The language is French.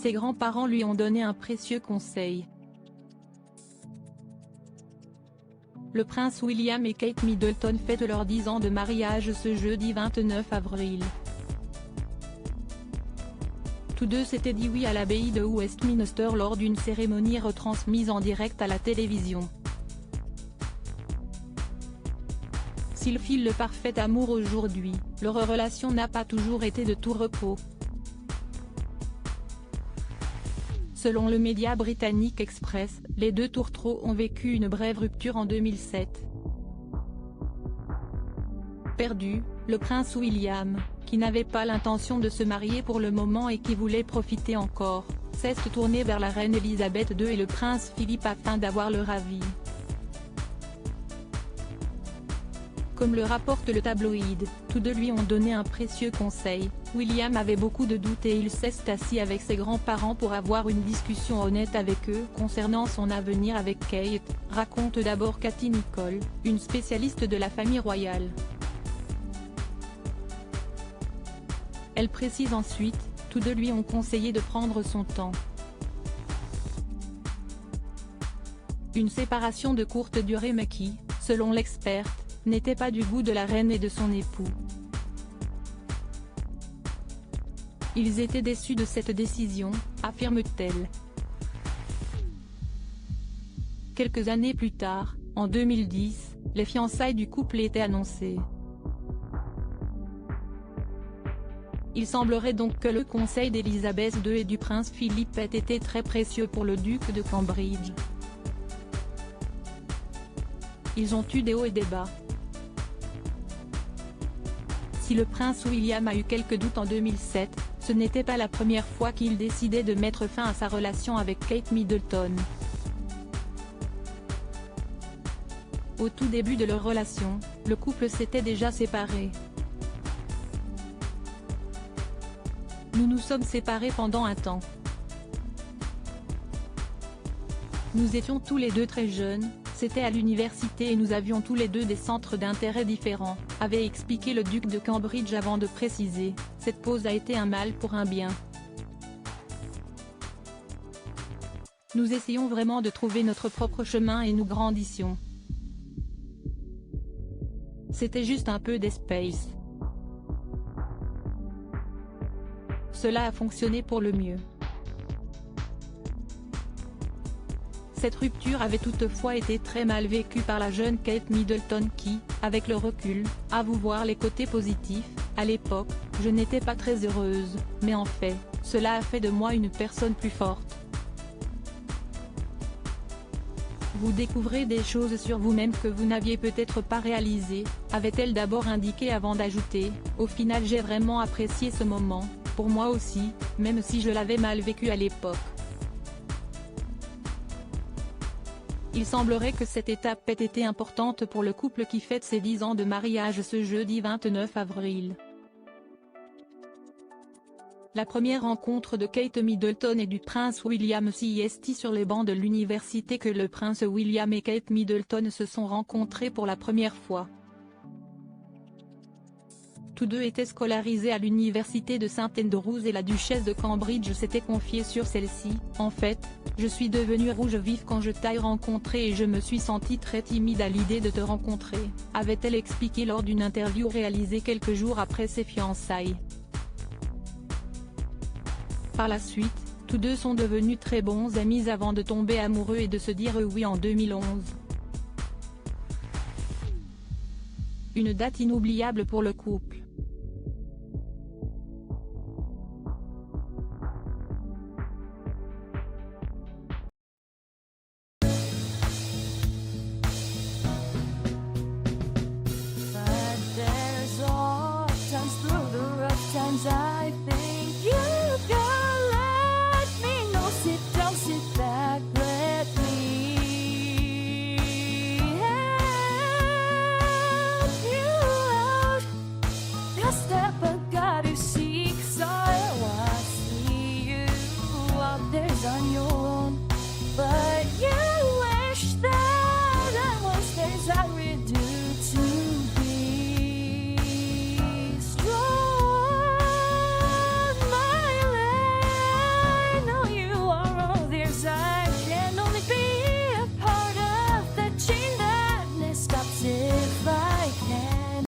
ses grands-parents lui ont donné un précieux conseil. Le prince William et Kate Middleton fêtent leurs 10 ans de mariage ce jeudi 29 avril. Tous deux s'étaient dit oui à l'abbaye de Westminster lors d'une cérémonie retransmise en direct à la télévision. S'ils filent le parfait amour aujourd'hui, leur relation n'a pas toujours été de tout repos. Selon le média britannique Express, les deux tourtereaux ont vécu une brève rupture en 2007. Perdu, le prince William, qui n'avait pas l'intention de se marier pour le moment et qui voulait profiter encore, s'est tourné vers la reine Elisabeth II et le prince Philippe afin d'avoir leur avis. Comme le rapporte le tabloïd, tous deux lui ont donné un précieux conseil. William avait beaucoup de doutes et il s'est assis avec ses grands-parents pour avoir une discussion honnête avec eux concernant son avenir avec Kate, raconte d'abord Cathy Nicholl, une spécialiste de la famille royale. Elle précise ensuite, tous deux lui ont conseillé de prendre son temps. Une séparation de courte durée mais qui, selon l'experte, n'était pas du goût de la reine et de son époux. Ils étaient déçus de cette décision, affirme-t-elle. Quelques années plus tard, en 2010, les fiançailles du couple étaient annoncées. Il semblerait donc que le conseil d'Elisabeth II et du prince Philippe ait été très précieux pour le duc de Cambridge. Ils ont eu des hauts et des bas. Si le prince William a eu quelques doutes en 2007, ce n'était pas la première fois qu'il décidait de mettre fin à sa relation avec Kate Middleton. Au tout début de leur relation, le couple s'était déjà séparé. Nous nous sommes séparés pendant un temps. Nous étions tous les deux très jeunes, c'était à l'université et nous avions tous les deux des centres d'intérêt différents, avait expliqué le duc de Cambridge avant de préciser, cette pause a été un mal pour un bien. Nous essayons vraiment de trouver notre propre chemin et nous grandissions. C'était juste un peu d'espace. Cela a fonctionné pour le mieux. Cette rupture avait toutefois été très mal vécue par la jeune Kate Middleton qui, avec le recul, avoue voir les côtés positifs. À l'époque, je n'étais pas très heureuse, mais en fait, cela a fait de moi une personne plus forte. Vous découvrez des choses sur vous-même que vous n'aviez peut-être pas réalisées, avait-elle d'abord indiqué avant d'ajouter, au final j'ai vraiment apprécié ce moment, pour moi aussi, même si je l'avais mal vécu à l'époque. Il semblerait que cette étape ait été importante pour le couple qui fête ses 10 ans de mariage ce jeudi 29 avril. La première rencontre de Kate Middleton et du prince William est sur les bancs de l'université que le prince William et Kate Middleton se sont rencontrés pour la première fois. Tous deux étaient scolarisés à l'université de St Andrews et la duchesse de Cambridge s'était confiée sur celle-ci. En fait, je suis devenue rouge vif quand je t'ai rencontré et je me suis sentie très timide à l'idée de te rencontrer, avait-elle expliqué lors d'une interview réalisée quelques jours après ses fiançailles. Par la suite, tous deux sont devenus très bons amis avant de tomber amoureux et de se dire oui en 2011. Une date inoubliable pour le couple.